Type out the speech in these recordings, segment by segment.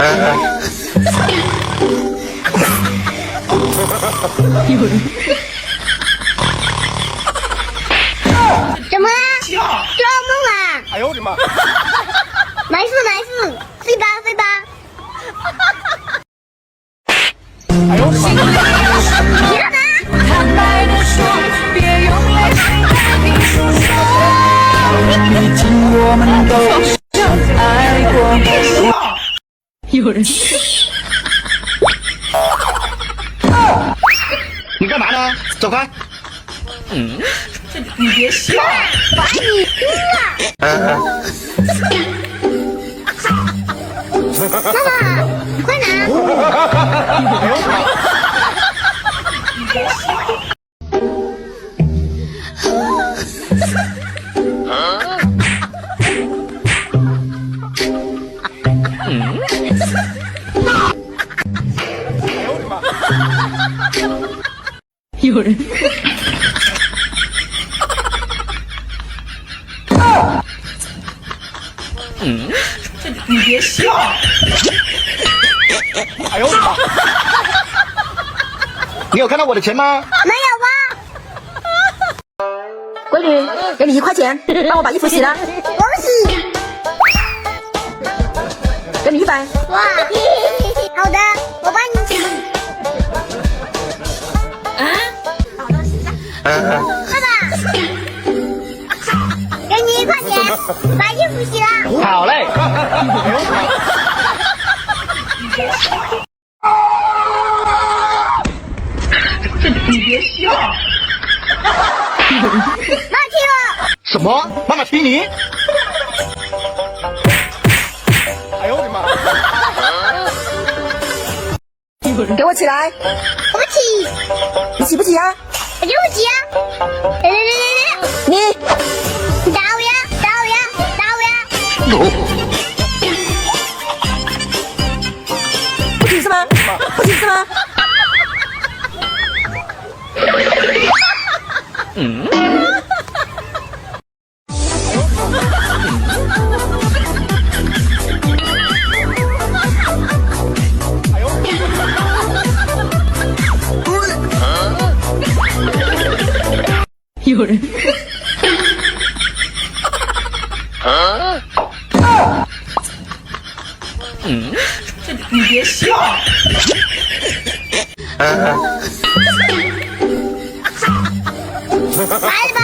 怎么啦？做噩梦啦！哎呦我的妈！没事没事，睡吧睡吧。哎呦我的妈！你干嘛？坦白地说，别用泪水来评诉说。毕竟我们都相爱过。有人。你干嘛呢？走开！你别笑。我爱你妈妈，快拿！有人。你别笑。哎呦我的妈！你有看到我的钱吗？没有啊。闺女，给你1块钱，帮我把衣服洗了。我洗。给你100。哇，好的，我帮你洗。爸爸，给你1块钱，把衣服洗了。好嘞。你别笑。妈踢我！什么？妈妈踢你？哎呦我的妈！给我起来！我不起，你起不起啊？我就不起啊！来，你打我呀！打我呀！打我呀！不起是吗？不起是吗？有人。你别笑。来了吧！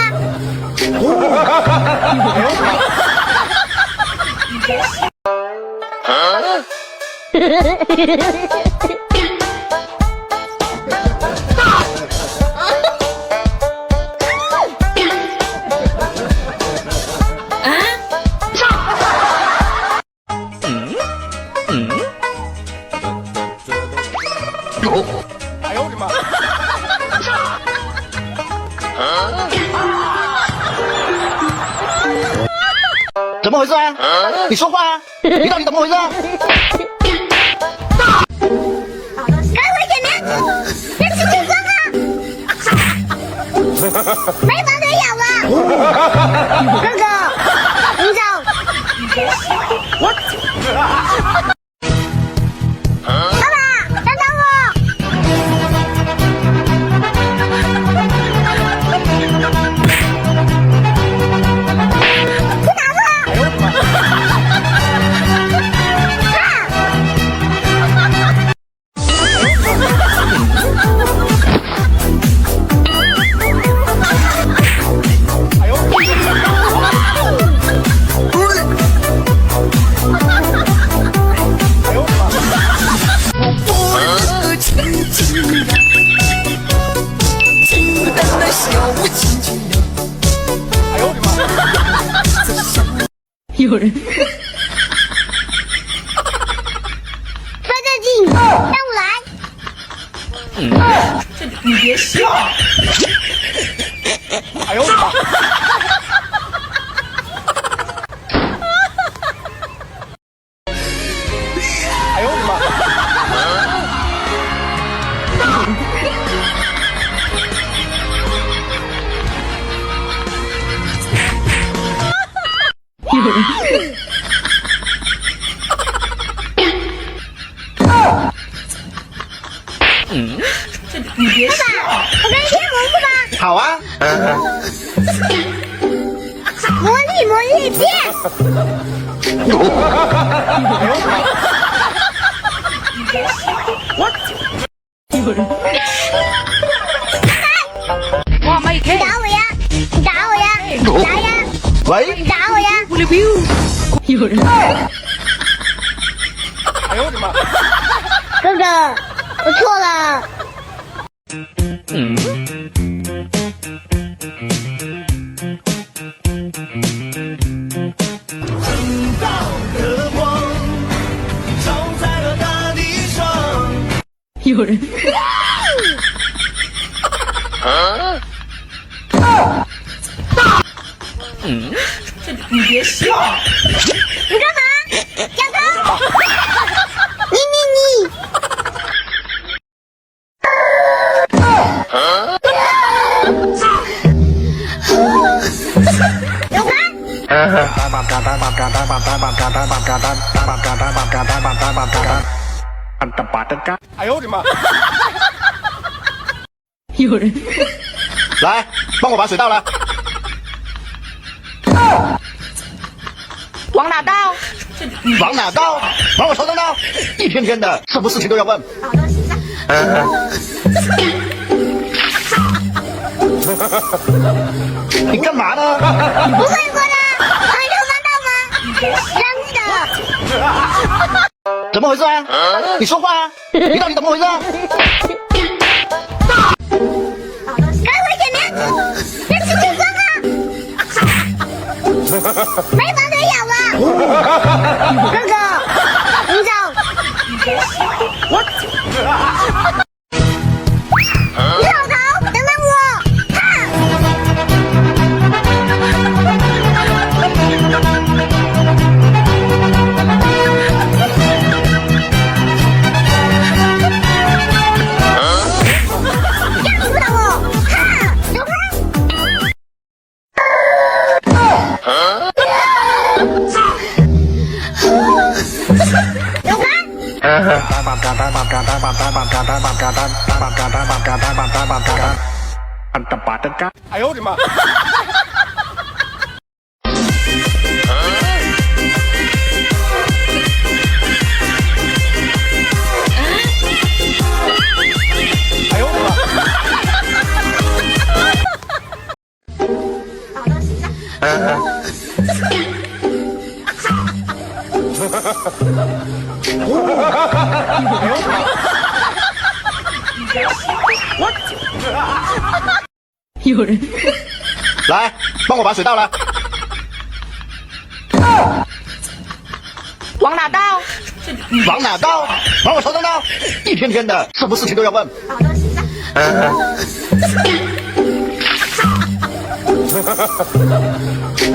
哎呦我的妈！怎么回事啊？你说话啊！你到底怎么回事啊？赶快前面，别吃青瓜啊！没把腿咬了。哥哥，你走。爸爸，等等我。去哪了？有人。费这劲，让我来。你别笑。哎呦我的妈！哎呦我的妈！有人。你别笑。我跟你贴膜是吧？好啊。魔力变。有人。哇，没开。打我呀！你打我呀！打呀！喂，你打我呀！我的 view。有人。哎呦我的妈！哥哥，我错了。有人。你别笑。你干嘛？小偷！你！有吗？哎呦我的妈！有人。来，帮我把水倒了。往哪倒？往哪倒？往我头上倒。一天天的，什么事情都要问。你干嘛呢？不会过的，往头上倒吗？真的。怎么回事啊？你说话啊！你到底怎么回事啊？开回前面，别吃青酸啊！没把腿咬啊！哥哥，你走。你老头，等等我！吓不到我！哈，走开！走开！哎呦我的妈！哎呦我的妈！有人。来，帮我把水倒了。往哪倒？往哪倒？往我头上倒。一天天的，什么事情都要问。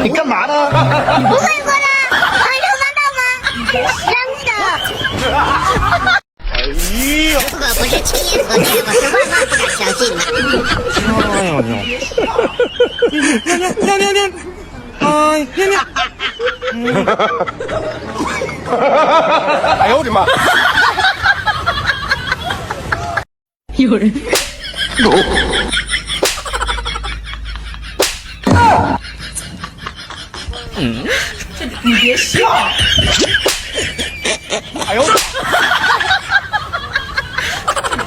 你干嘛呢？不会过的，往头上倒吗？真的。哎呦！这个不是亲眼所见，我是万万不敢相信的。哎呦呦！哎呦我的妈！有人。你别笑。哎呦！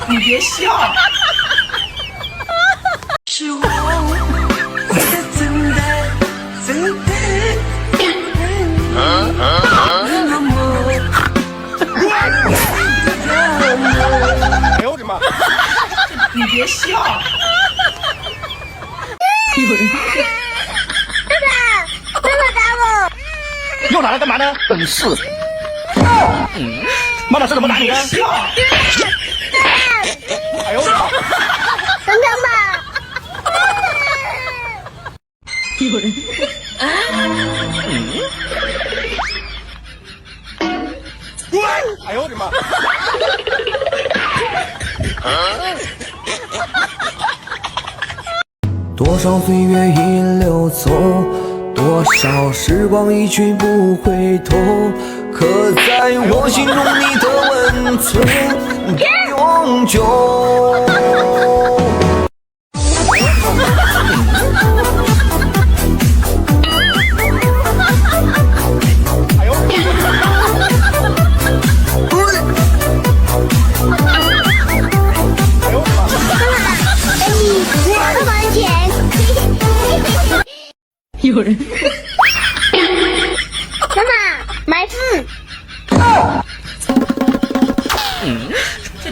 你别笑。是我真的。哎呦我的妈！你别笑。有人。哥哥打我！又拿来干嘛呢？真是！妈妈是怎么打你的？笑。哎呦我的妈！等等吧。有人。哎呦我的妈！多少岁月已流走，多少时光一去不回头，刻在我心中你的温存。永久。爸爸的钱。有人。妈妈买字。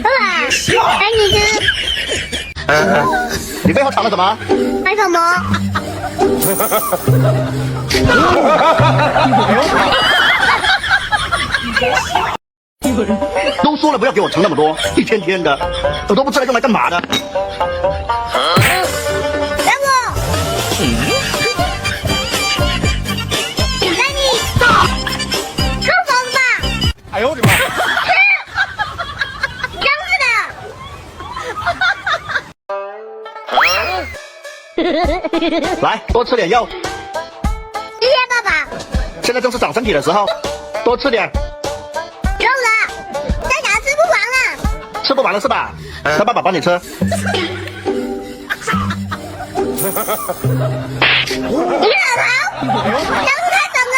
爸爸买你吃。你背后藏了什么？买什么？有人。都说了不要给我盛那么多，一天天的，我都不知道用来干嘛的。给我。给你。看房子吧。哎呦我的妈！来，多吃点肉。谢谢爸爸。现在正是长身体的时候，多吃点。够了，大家吃不完了。吃不完了是吧？那爸爸帮你吃。你看老头，长不太长了。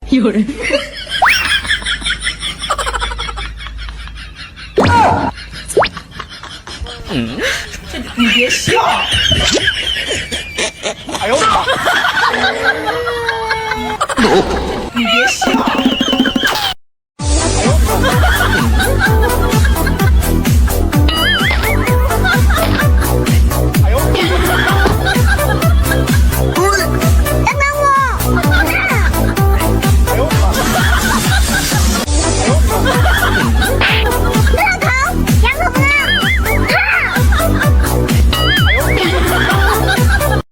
有人。你别笑。哎呦我的妈！你别笑。等等我。老头，养什么呢？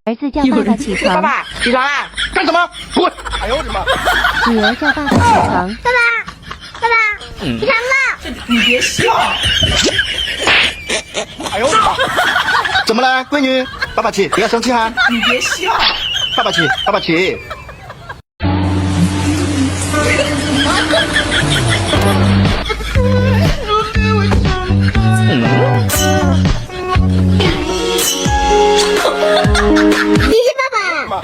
儿子叫爸爸起床，爸爸起床啦！干什么？滚！哎呦我的妈！女儿叫爸爸起床。爸爸，爸爸，起床了。你别笑。哎呦我的妈！怎么了，闺女？爸爸起，不要生气哈。你别笑。爸爸起，爸爸起。谢谢爸爸。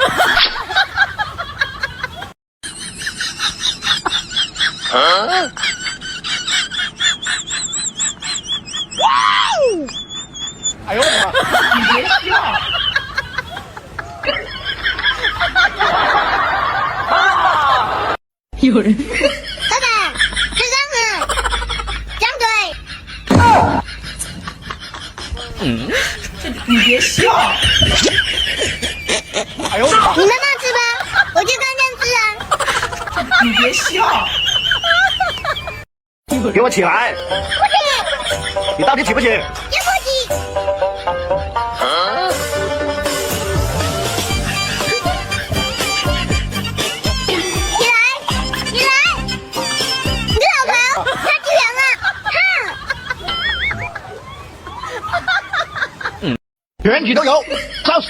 哎呦我的妈！你别笑。有人。爸爸，吃上了，张嘴。你别笑。哎呦我的妈！你慢慢吃吧，我去看电视啊。你别笑。给我起来！不起，你到底起不起？也不起。起来，起来！你老头，他起床了。全体都有，烧死！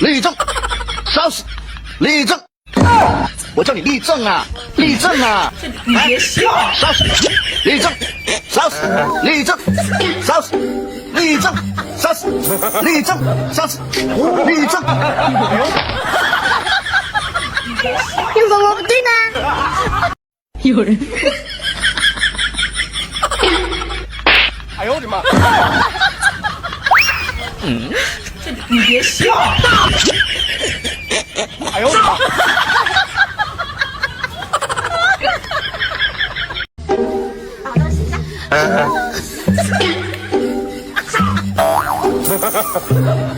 立正，烧死！立正！我叫你立正啊，立正啊！你别笑。烧死！立正，烧死！立正，烧死！立正，烧死！立正，烧死！立正。有什么不对呢？有人。哎呦我的妈！你别笑。哎呦我的妈！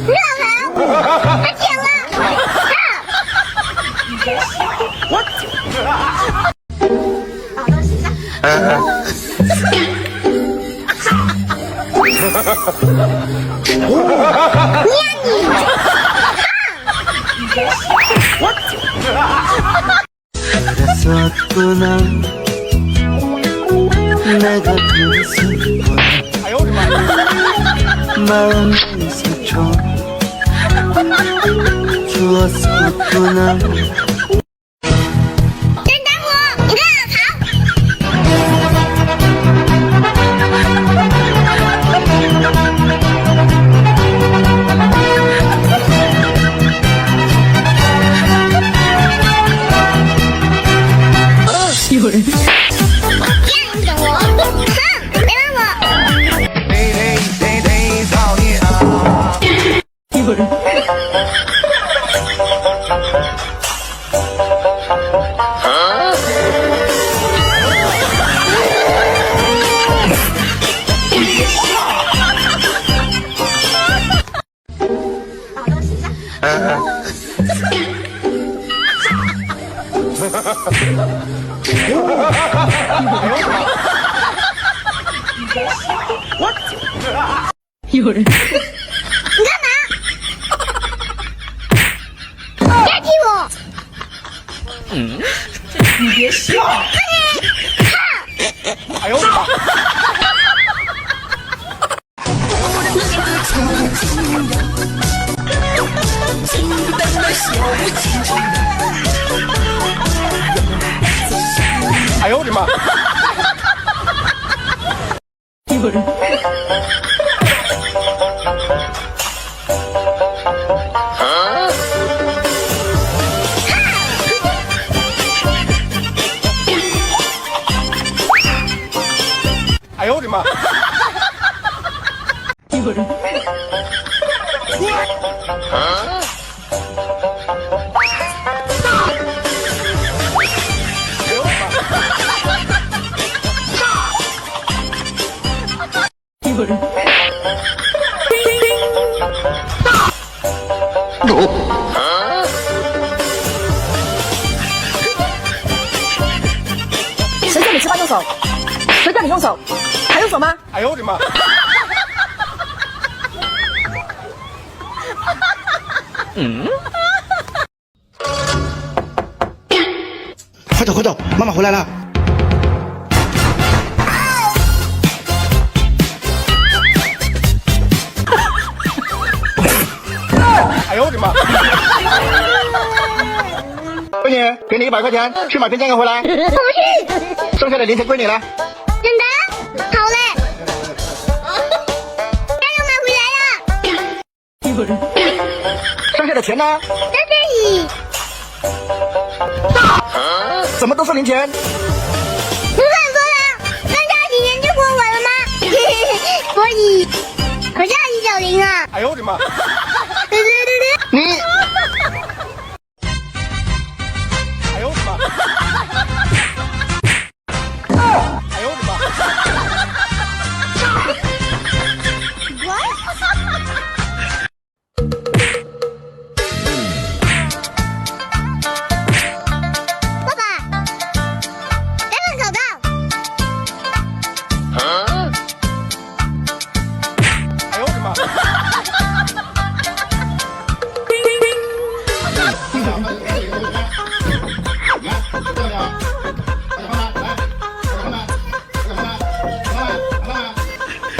你老头，他起了。알았었구나 내가 그랬었구나 哎呦我的妈！ 마음에서 좀 주었었구나 等等我，你看好。这样你懂我？哼，别问我。造孽啊！有人，有人，你干嘛？别踢我！你别笑。哎呦我的妈！哎呦我的妈！有人，哎呦我的妈！有人，有人，谁叫你吃饭用手？谁叫你用手？还用手吗？哎呦我的妈！快走快走，妈妈回来了。哎呦我的妈！闺女，给你100块钱，去买瓶酱油回来。不是，剩下的零钱归你了。真的？好嘞。酱油买回来了。有人，剩下的钱呢？在这里。怎么都是零钱？不敢说了，刚差几天就过完了吗？所以，可是1小零啊。哎呦我的妈！对对对对。你，哎呦我的妈！哎呦我的妈！爸爸，来份口罩。哎呦我的妈！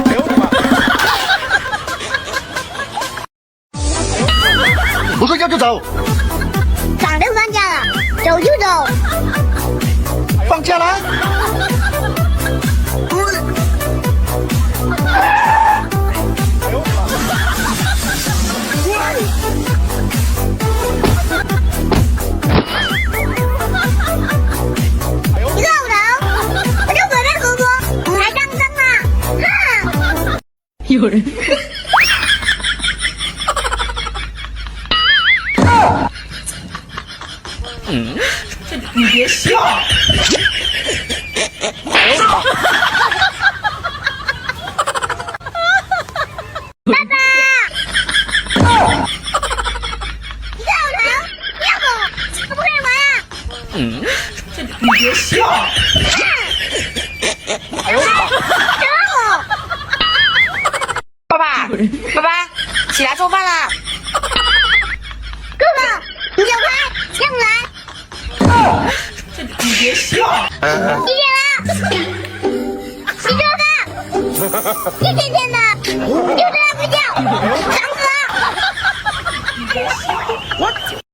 哎呦我的妈！不睡觉就走，长就放假了，走就走。放假了。哎呦我的妈！一个老头，我就准备回国，你还当真啊？哼！有人，你别笑。哎呦我的妈！爸爸，一个老头，要不可不可以玩啊？你别笑。哎呦我的妈！等我。爸爸，爸爸，起来做饭啦！哥哥，你走开，让我来。你别笑。几点了？洗做饭。一天天的，就知道睡觉，想死了。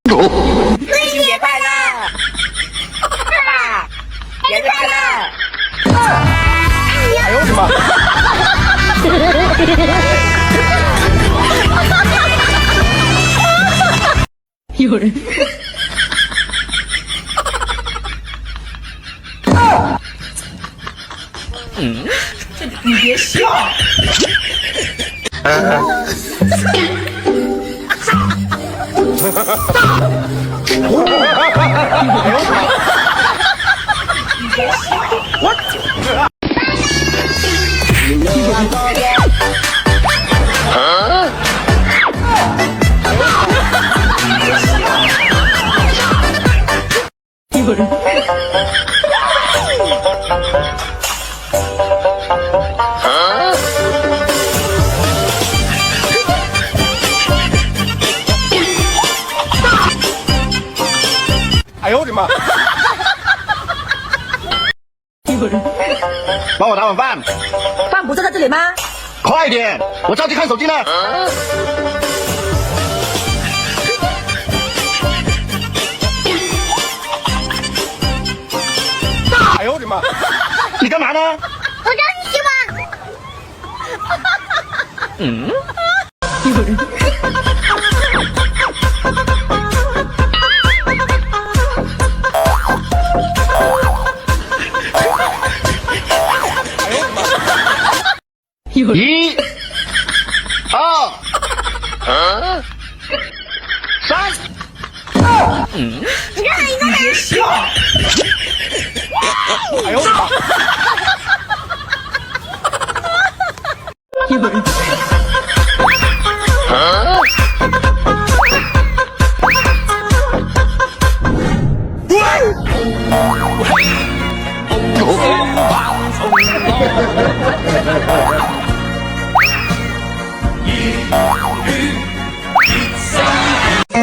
父亲节快乐！爸爸，节日快乐！哎呦我的妈！有人，你别笑。有人。哎呦我的妈！有人。帮我打碗饭，饭不就在这里吗？快点，我着急看手机呢。哎呦我的妈！你干嘛呢？我找你去玩。有人。有人。1、2、3。一个人一个人。别笑。哎呦我的妈！有人。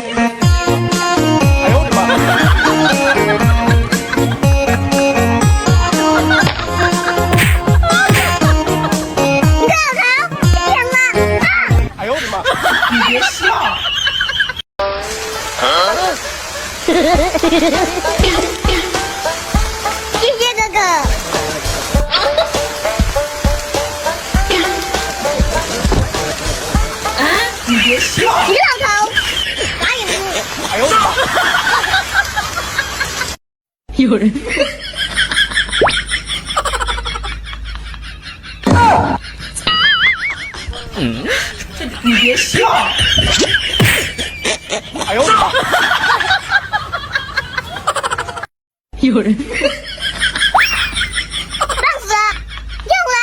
哎呦我的妈！你看我头，天哪！哎呦我的妈！你别笑。谢谢哥哥。你别笑。你老头，打也不。哎呦我的妈！有人。你别笑。哎呦我的妈！有人。浪死！又来！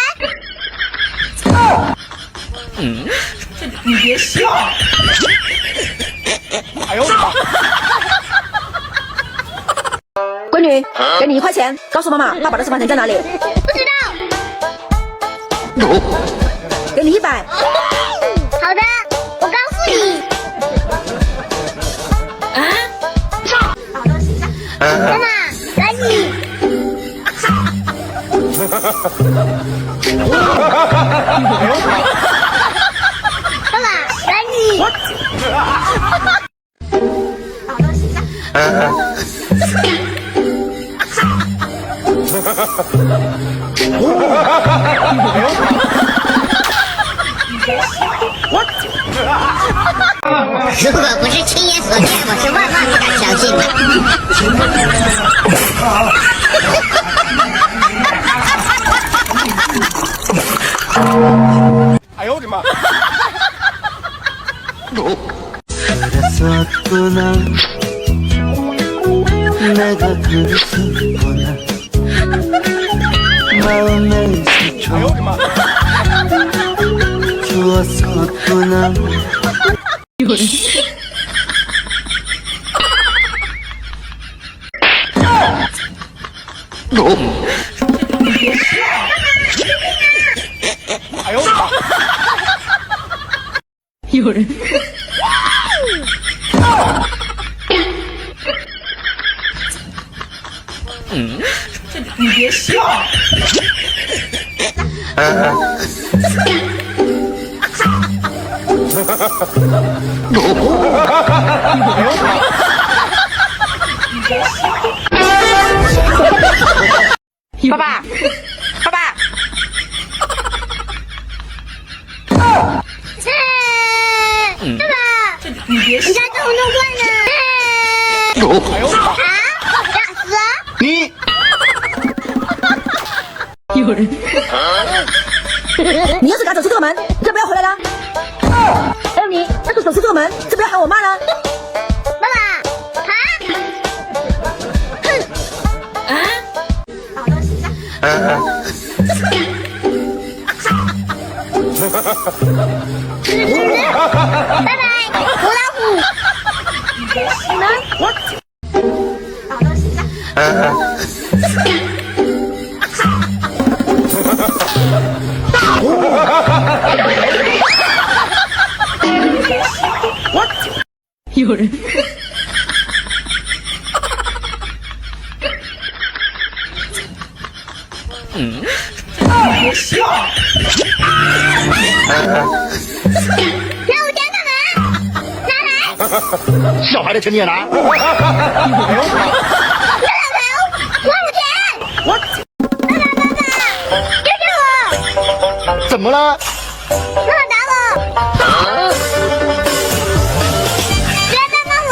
你别笑。哎呦我的妈！闺女，给你1块钱，告诉妈妈爸爸的私房钱在哪里。不知道。给你100。好的，我告诉你。妈妈，来你。妈妈，来你。如果不是亲眼所见，我是万万不敢相信的。哎呦我的妈！ 그랬었구나 내가 그랬었구나 마음에 스쳐 哎呦我的妈！ 주었었구나 有人。哎呦我的妈！有人。你别笑。爸爸，爸爸，爸爸，你别笑。你家这么多怪呢？哎呦我的妈！啊！打死！你有人。你要是敢走出这个门，就不要回来了。还有你，要是走出这个门，就不要喊我妈了。爸爸，拜拜，母老虎。有人。别笑。让我家干嘛？拿来。小孩的钱你也拿？我老头，还我钱！爸爸，救救我！怎么了？爸爸打我！不要再骂我！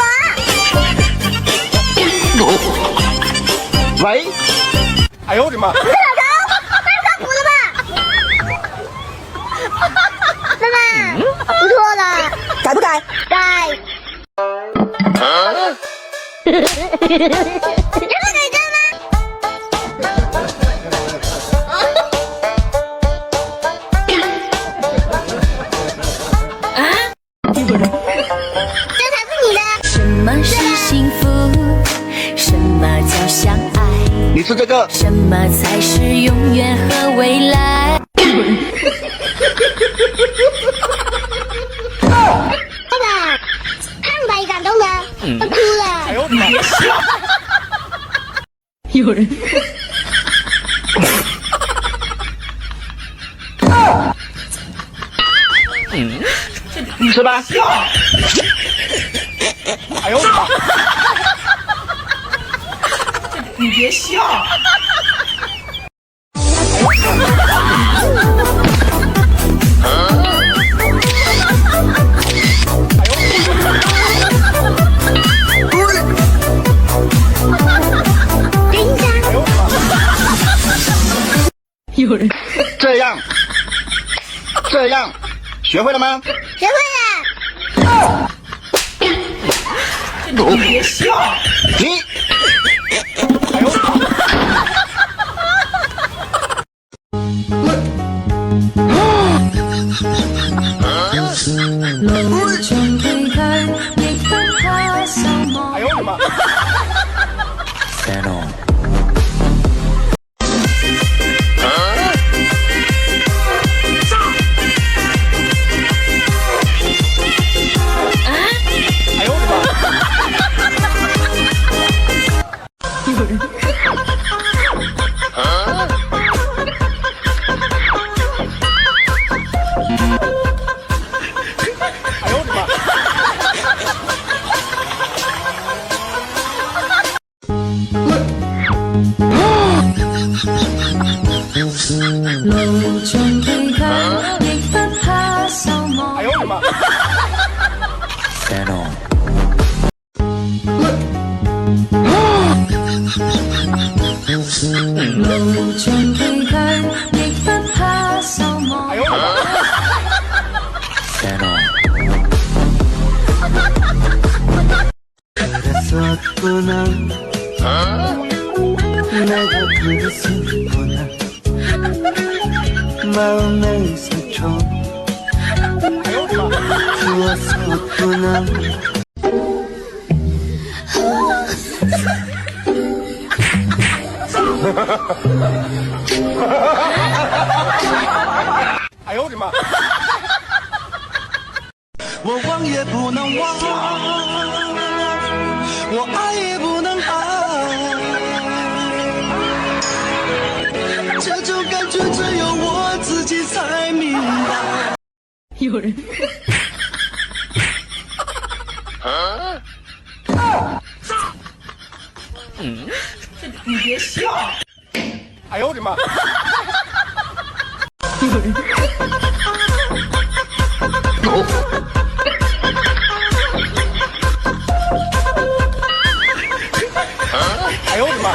喂？哎呦我的妈！我老头，太靠谱了吧！爸爸，我错了，改不改？改。这不改正吗？这才是你的。什么是幸福？什么叫相爱？你吃这个？什么才是永远和未来？爸爸，太把你感动了，我哭了。有人。吃吧。哎呦我的妈！你别笑。有人。这样，学会了吗？学会了。你别笑。你。哎呦我的妈！哎呦我的妈！我忘也不能忘，我爱也不能爱，这种感觉只有我自己才明白。有人。你别笑。哎呦我的妈！有人。哎呦我的妈！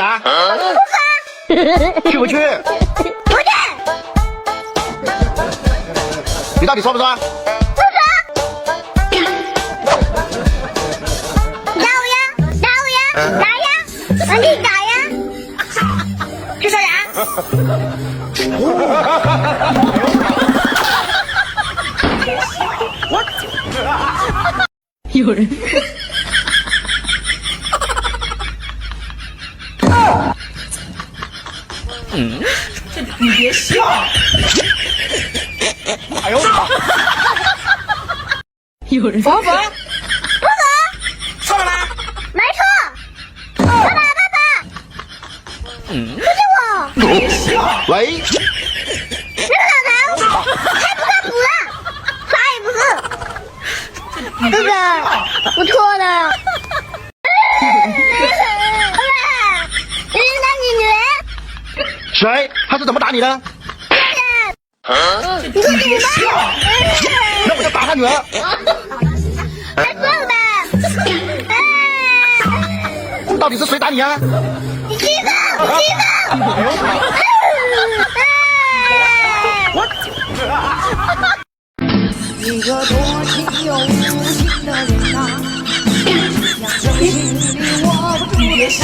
啊？不去不去？不去，你到底说不说？不说。打我呀，打我呀，打呀，往地打呀。去刷牙。有人。你别笑。哎呦我的妈！有人。佛佛，不走，错了吗？没错。爸爸，爸爸，不是我，喂，那个老头还不靠谱了，啥也不是。哥哥，我错了。爸爸，你是打你女儿？谁？他是怎么打你的？你快点吧。那我就打他女儿。再算了吧。到底是谁打你啊？你知道，你知道。一个多情又无情的人呐，让心里握不住的笑。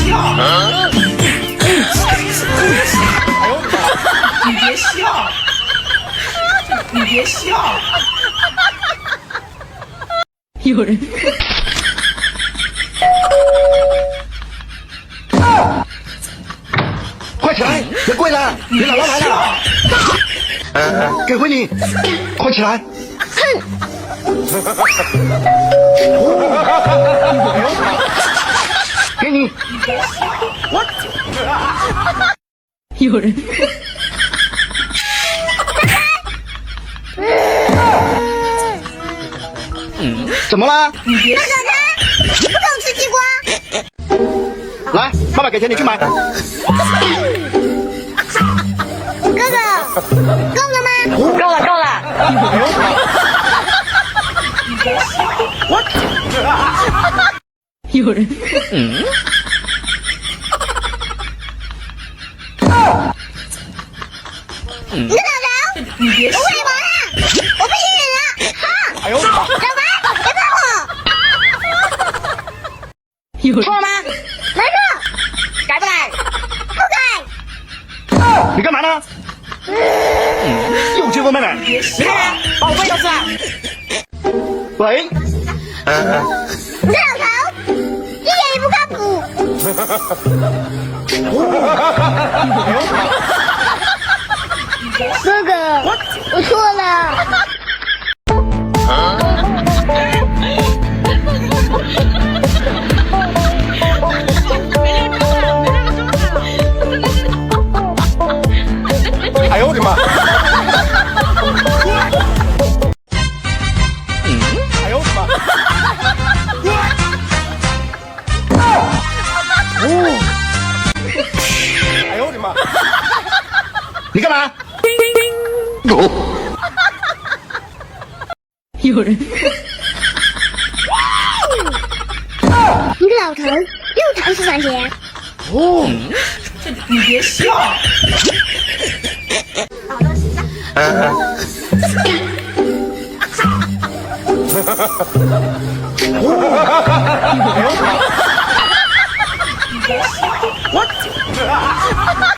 你别笑。你别笑。有人。快起来，别跪了，你姥姥来了。给回你，快起来。给你。有人。怎么了？你别那小陈不懂吃西瓜。来，爸爸给钱，你去买。哥哥，够了吗？够了够了。有人。你个老头，你别笑。我玩了，我不信任了。好，哎呦我的妈！老白，别碰我。有人。错了吗？没错，改不改？不改。你干嘛呢？又欺负妹妹。你看看，把我胃都吃了。喂，你个老头，一点也不靠谱。哥哥，我错了。哎呦我的妈！哎呦我的妈！哎呦我的妈！你干嘛？有人。你个老头，又尝试赚钱。你别笑。我。